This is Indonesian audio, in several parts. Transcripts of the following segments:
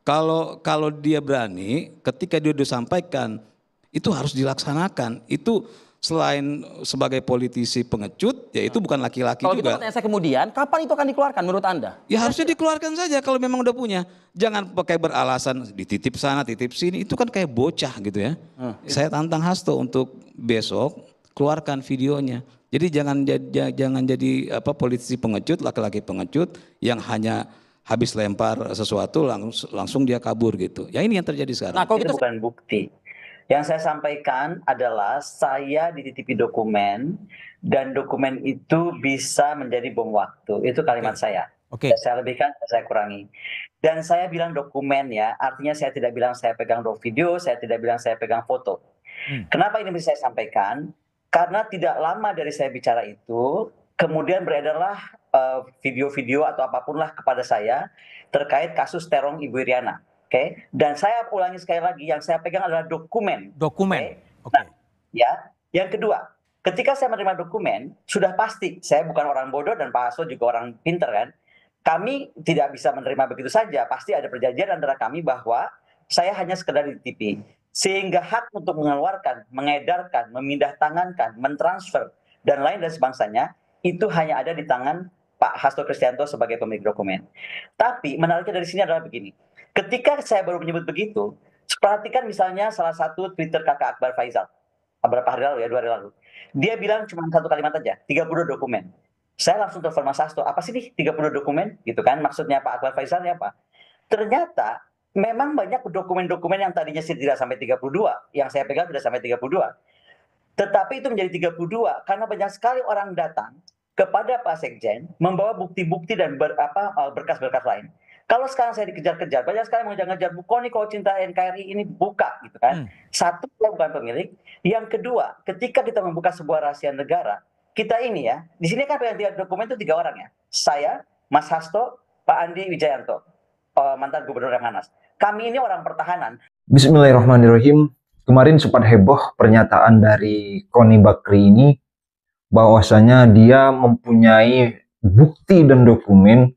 Kalau dia berani, ketika dia disampaikan, itu harus dilaksanakan. Itu selain sebagai politisi pengecut, ya itu bukan laki-laki juga. Kalau gitu pertanyaan saya kemudian, kapan itu akan dikeluarkan menurut Anda? Ya harusnya dikeluarkan saja kalau memang udah punya. Jangan pakai beralasan dititip sana, titip sini. Itu kan kayak bocah gitu ya. Saya tantang Hasto untuk besok keluarkan videonya. Jadi jangan jadi politisi pengecut, laki-laki pengecut yang hanya habis lempar sesuatu langsung dia kabur gitu. Ya ini yang terjadi sekarang. Nah, kalau Itu gitu bukan bukti. Yang saya sampaikan adalah saya dititipi dokumen dan dokumen itu bisa menjadi bom waktu. Itu kalimat saya. Saya lebihkan, saya kurangi. Dan saya bilang dokumen ya, artinya saya tidak bilang saya pegang raw video, saya tidak bilang saya pegang foto. Kenapa ini bisa saya sampaikan? Karena tidak lama dari saya bicara itu, kemudian beredarlah video-video atau apapun lah kepada saya terkait kasus teror Ibu Iriana. Oke, dan saya ulangi sekali lagi, yang saya pegang adalah dokumen. dokumen. Nah, ya, yang kedua, ketika saya menerima dokumen, sudah pasti saya bukan orang bodoh dan Pak Hasto juga orang pinter kan. Kami tidak bisa menerima begitu saja. Pasti ada perjanjian antara kami bahwa saya hanya sekedar dititipi. Sehingga hak untuk mengeluarkan, mengedarkan, memindah tangankan, mentransfer, dan lain dan sebangsanya, itu hanya ada di tangan Pak Hasto Kristianto sebagai pemilik dokumen. Tapi menariknya dari sini adalah begini. Ketika saya baru menyebut begitu, perhatikan misalnya salah satu Twitter kakak Akbar Faisal. Beberapa hari lalu ya, 2 hari lalu. Dia bilang cuma satu kalimat aja, 32 dokumen. Saya langsung telepon Mas Hasto, apa sih nih 32 dokumen? Gitu kan, maksudnya Pak Akbar Faisal ini apa? Ternyata memang banyak dokumen-dokumen yang tadinya tidak sampai 32, yang saya pegang tidak sampai 32. Tetapi itu menjadi 32 karena banyak sekali orang datang kepada Pak Sekjen membawa bukti-bukti dan berkas-berkas lain. Kalau sekarang saya dikejar-kejar, banyak sekali mengejar-ngejar, Bu Koni kalau cinta NKRI ini buka gitu kan. Satu, saya bukan pemilik. Yang kedua, ketika kita membuka sebuah rahasia negara, kita ini ya, di sini kan yang dokumen itu 3 orang ya. Saya, Mas Hasto, Pak Andi Wijayanto, mantan Gubernur Lemhanas. Kami ini orang pertahanan. Bismillahirrahmanirrahim. Kemarin sempat heboh pernyataan dari Koni Bakri ini bahwasanya dia mempunyai bukti dan dokumen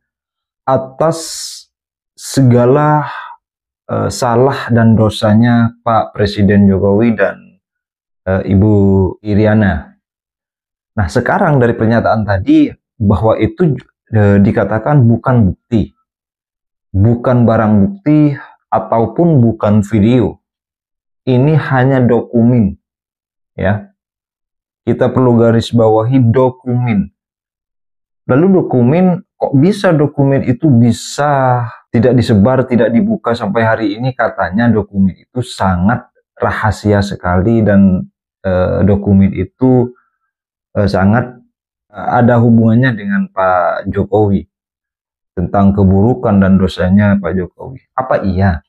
atas segala salah dan dosanya Pak Presiden Jokowi dan Ibu Iriana. Nah, sekarang dari pernyataan tadi bahwa itu dikatakan bukan bukti, bukan barang bukti ataupun bukan video. Ini hanya dokumen, ya. Kita perlu garis bawahi dokumen. Lalu dokumen, kok bisa dokumen itu bisa tidak disebar, tidak dibuka sampai hari ini? Katanya dokumen itu sangat rahasia sekali dan dokumen itu sangat ada hubungannya dengan Pak Jokowi. Tentang keburukan dan dosanya Pak Jokowi. Apa iya?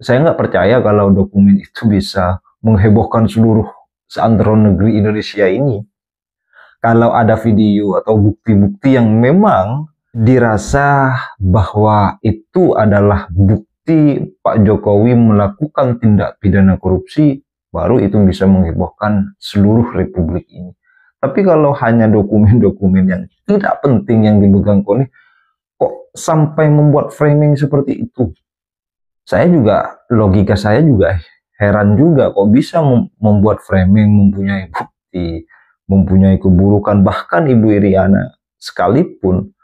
Saya nggak percaya kalau dokumen itu bisa menghebohkan seluruh seantero negeri Indonesia ini. Kalau ada video atau bukti-bukti yang memang dirasa bahwa itu adalah bukti Pak Jokowi melakukan tindak pidana korupsi, baru itu bisa menghebohkan seluruh republik ini. Tapi kalau hanya dokumen-dokumen yang tidak penting yang dipegang Koni, kok sampai membuat framing seperti itu? Logika saya juga heran juga, kok bisa membuat framing, mempunyai bukti, mempunyai keburukan, bahkan Ibu Iriana sekalipun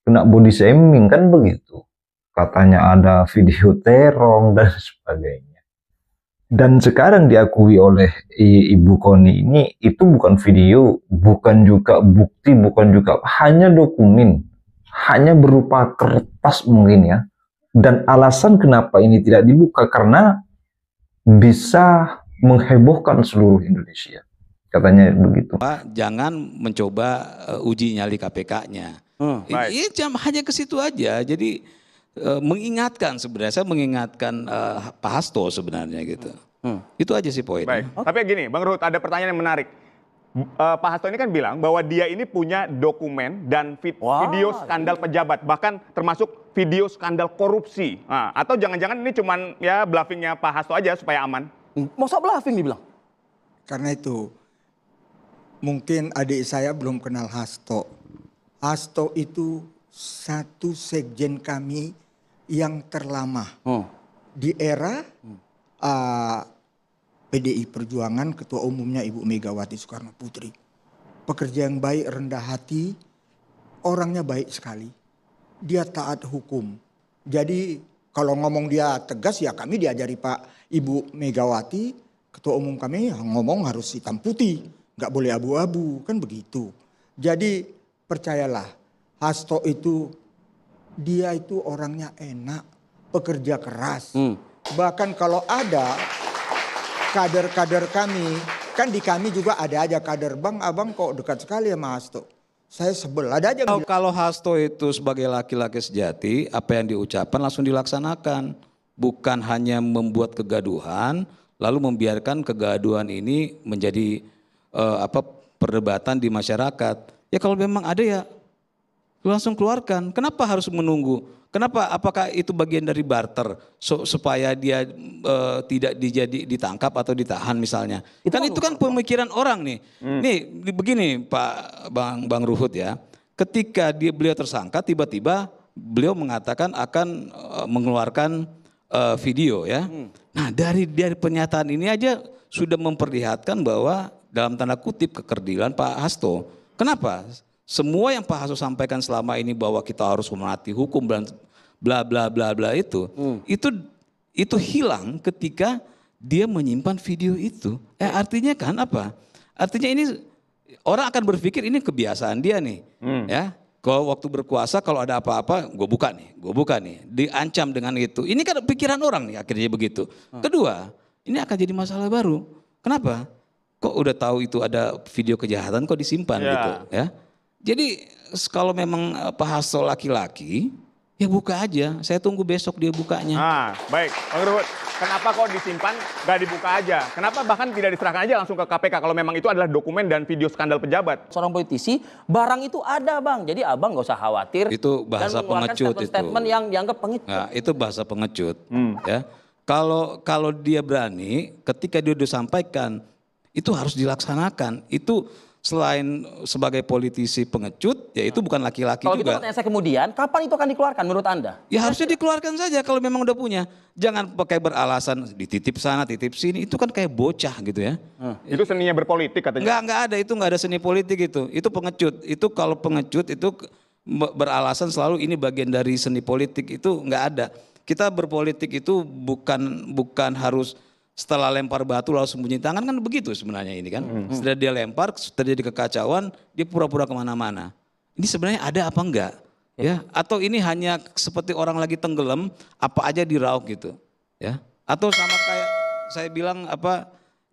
kena body shaming kan begitu. Katanya ada video terong dan sebagainya. Dan sekarang diakui oleh Ibu Koni ini itu bukan video, bukan juga bukti, bukan juga hanya dokumen, hanya berupa kertas mungkin ya. Dan alasan kenapa ini tidak dibuka karena bisa menghebohkan seluruh Indonesia. Katanya begitu. Pak, jangan mencoba uji nyali KPK-nya. Ini hanya ke situ aja. Jadi mengingatkan sebenarnya, saya mengingatkan Pak Hasto sebenarnya gitu. Itu aja sih poinnya. Baik. Tapi gini, Bang Ruhut, ada pertanyaan yang menarik. Pak Hasto ini kan bilang bahwa dia ini punya dokumen dan video skandal pejabat, bahkan termasuk video skandal korupsi. Nah, atau jangan-jangan ini cuman ya bluffingnya Pak Hasto aja supaya aman? Masa bluffing dibilang? Karena itu mungkin adik saya belum kenal Hasto. Hasto itu satu sekjen kami yang terlama Hmm. di era PDI Perjuangan, ketua umumnya Ibu Megawati Soekarno Putri. Pekerja yang baik, rendah hati, orangnya baik sekali. Dia taat hukum. Jadi kalau ngomong dia tegas ya kami diajari Pak Ibu Megawati, ketua umum kami ngomong harus hitam putih. Nggak boleh abu-abu, kan begitu. Jadi percayalah, Hasto itu dia itu orangnya enak, pekerja keras. Bahkan kalau ada kader-kader kami, kan di kami juga ada aja kader, Bang, abang kok dekat sekali sama Hasto. Saya sebel, ada aja. Kalau Hasto itu sebagai laki-laki sejati, apa yang diucapkan langsung dilaksanakan. Bukan hanya membuat kegaduhan, lalu membiarkan kegaduhan ini menjadi perdebatan di masyarakat. Ya kalau memang ada ya langsung keluarkan. Kenapa harus menunggu? Kenapa? Apakah itu bagian dari barter supaya dia tidak ditangkap atau ditahan misalnya? Itu kan pemikiran orang nih. Nih begini Pak Bang Ruhut ya. Ketika beliau tersangka, tiba-tiba beliau mengatakan akan mengeluarkan video ya. Nah dari pernyataan ini aja sudah memperlihatkan bahwa dalam tanda kutip kekerdilan Pak Hasto. Kenapa? Semua yang Pak Hasto sampaikan selama ini bahwa kita harus menaati hukum dan bla bla bla bla itu hilang ketika dia menyimpan video itu. Artinya kan apa? Artinya ini orang akan berpikir ini kebiasaan dia nih, ya. Kalau waktu berkuasa kalau ada apa-apa gue buka nih, diancam dengan itu. Ini kan pikiran orang nih akhirnya begitu. Kedua, ini akan jadi masalah baru. Kenapa? Kok udah tahu itu ada video kejahatan kok disimpan gitu, ya. Jadi kalau memang Pak Hasto laki-laki, ya buka aja. Saya tunggu besok dia bukanya. Baik, Bang Ruhut. Kenapa kok disimpan, gak dibuka aja? Kenapa bahkan tidak diserahkan aja langsung ke KPK kalau memang itu adalah dokumen dan video skandal pejabat? Seorang politisi, barang itu ada Bang. Jadi abang gak usah khawatir. Itu bahasa pengecut itu. Statement yang dianggap pengecut. Nah, itu bahasa pengecut. Ya, kalau dia berani, ketika dia udah sampaikan, itu harus dilaksanakan. Itu selain sebagai politisi pengecut, ya itu bukan laki-laki juga. Kalau gitu pertanyaan saya kemudian, kapan itu akan dikeluarkan menurut Anda? Ya harusnya dikeluarkan saja kalau memang udah punya. Jangan pakai beralasan dititip sana, titip sini. Itu kan kayak bocah gitu ya. Itu seninya berpolitik katanya. Enggak ada, itu enggak ada seni politik itu. Itu pengecut. Itu kalau pengecut itu beralasan selalu ini bagian dari seni politik, itu enggak ada. Kita berpolitik itu bukan harus setelah lempar batu lalu sembunyi tangan, kan begitu sebenarnya ini kan. Setelah dia lempar, terjadi kekacauan, dia pura-pura kemana-mana. Ini sebenarnya ada apa enggak? Ya, atau ini hanya seperti orang lagi tenggelam, apa aja diraup gitu. Ya, atau sama kayak saya bilang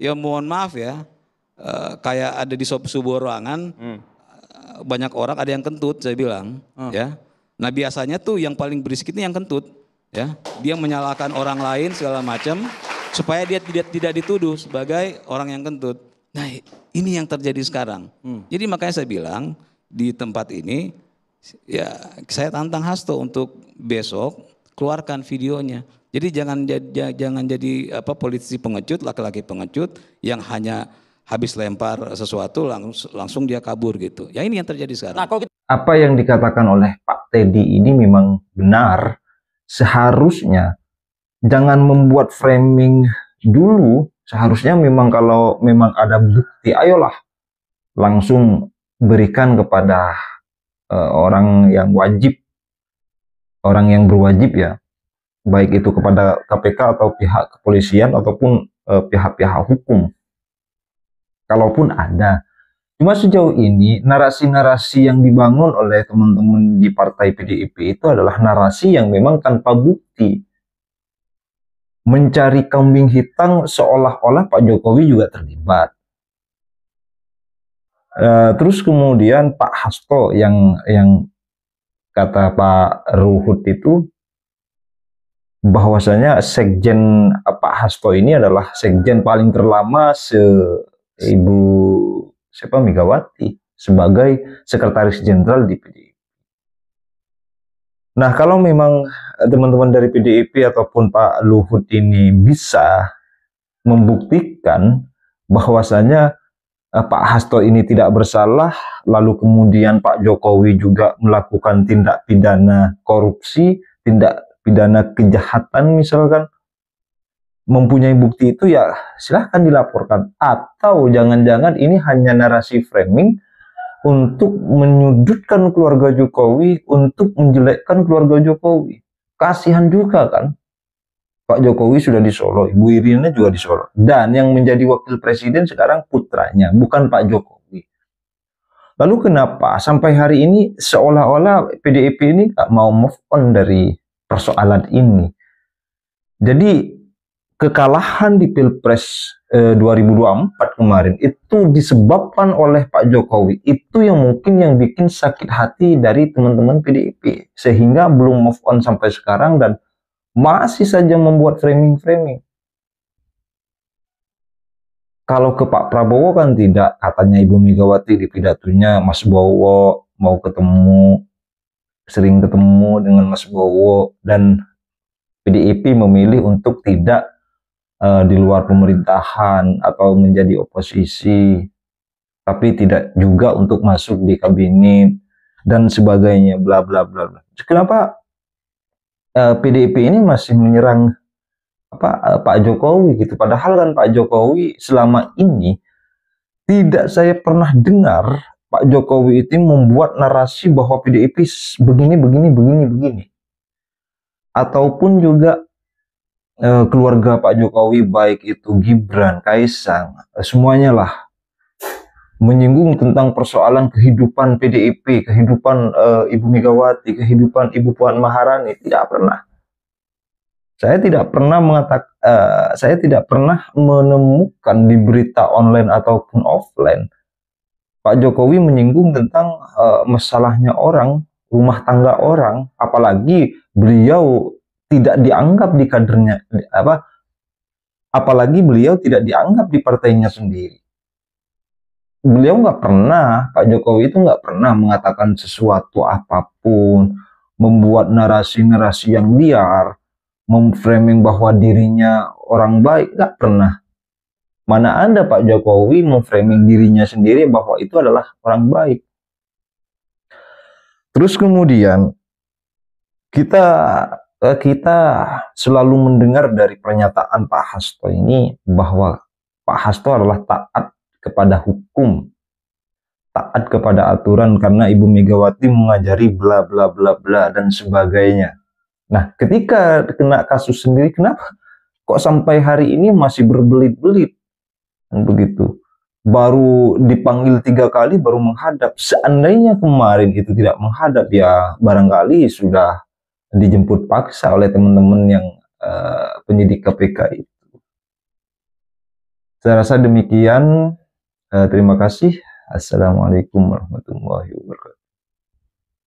ya mohon maaf ya, kayak ada di sebuah ruangan, banyak orang ada yang kentut saya bilang. Ya, nah biasanya tuh yang paling berisik itu yang kentut. Ya, dia menyalahkan orang lain segala macam, supaya dia tidak dituduh sebagai orang yang kentut. Nah ini yang terjadi sekarang. Jadi makanya saya bilang di tempat ini, ya saya tantang Hasto untuk besok keluarkan videonya. Jadi jangan jadi politisi pengecut, laki-laki pengecut yang hanya habis lempar sesuatu langsung dia kabur gitu. Ya ini yang terjadi sekarang. Nah, kalau Apa yang dikatakan oleh Pak Teddy ini memang benar. Seharusnya jangan membuat framing dulu. Seharusnya memang kalau memang ada bukti, ayolah langsung berikan kepada orang yang wajib, orang yang berwajib ya. Baik itu kepada KPK atau pihak kepolisian ataupun pihak-pihak hukum. Kalaupun ada. Cuma sejauh ini narasi-narasi yang dibangun oleh teman-teman di partai PDIP itu adalah narasi yang memang tanpa bukti. Mencari kambing hitam seolah-olah Pak Jokowi juga terlibat. Terus kemudian Pak Hasto yang kata Pak Ruhut itu bahwasanya sekjen Pak Hasto ini adalah sekjen paling terlama Ibu Megawati sebagai sekretaris jenderal di PDIP. Nah, kalau memang teman-teman dari PDIP ataupun Pak Luhut ini bisa membuktikan bahwasanya Pak Hasto ini tidak bersalah, lalu kemudian Pak Jokowi juga melakukan tindak pidana korupsi, tindak pidana kejahatan misalkan, mempunyai bukti itu ya silahkan dilaporkan. Atau jangan-jangan ini hanya narasi framing untuk menyudutkan keluarga Jokowi, untuk menjelekkan keluarga Jokowi. Kasihan juga kan, Pak Jokowi sudah di Solo, Ibu Irina juga di Solo, dan yang menjadi wakil presiden sekarang putranya, bukan Pak Jokowi. Lalu kenapa sampai hari ini seolah-olah PDIP ini nggak mau move on dari persoalan ini? Jadi kekalahan di Pilpres 2024 kemarin itu disebabkan oleh Pak Jokowi. Itu yang mungkin yang bikin sakit hati dari teman-teman PDIP, sehingga belum move on sampai sekarang dan masih saja membuat framing-framing. Kalau ke Pak Prabowo kan tidak, katanya Ibu Megawati di pidatonya, Mas Bowo mau ketemu, sering ketemu dengan Mas Bowo, dan PDIP memilih untuk tidak di luar pemerintahan atau menjadi oposisi, tapi tidak juga untuk masuk di kabinet dan sebagainya, bla bla bla bla. Kenapa PDIP ini masih menyerang Pak Jokowi gitu? Padahal kan Pak Jokowi selama ini tidak saya pernah dengar Pak Jokowi itu membuat narasi bahwa PDIP begini begini begini begini, ataupun juga keluarga Pak Jokowi baik itu Gibran, Kaisang, semuanya lah menyinggung tentang persoalan kehidupan PDIP, kehidupan Ibu Megawati, kehidupan Ibu Puan Maharani. Tidak pernah. Saya tidak pernah saya tidak pernah menemukan di berita online ataupun offline Pak Jokowi menyinggung tentang masalahnya orang, rumah tangga orang, apalagi beliau tidak dianggap di kadernya, apalagi beliau tidak dianggap di partainya sendiri. Beliau nggak pernah, Pak Jokowi itu nggak pernah mengatakan sesuatu apapun, membuat narasi-narasi yang liar, memframing bahwa dirinya orang baik, nggak pernah. Mana ada Pak Jokowi memframing dirinya sendiri bahwa itu adalah orang baik. Terus kemudian kita selalu mendengar dari pernyataan Pak Hasto ini bahwa Pak Hasto adalah taat kepada hukum, taat kepada aturan karena Ibu Megawati mengajari bla bla bla bla dan sebagainya. Nah, ketika kena kasus sendiri, kenapa kok sampai hari ini masih berbelit-belit? Begitu. Baru dipanggil 3 kali baru menghadap. Seandainya kemarin itu tidak menghadap, ya barangkali sudah dijemput paksa oleh teman-teman yang penyidik KPK itu. Saya rasa demikian. Terima kasih. Assalamualaikum warahmatullahi wabarakatuh.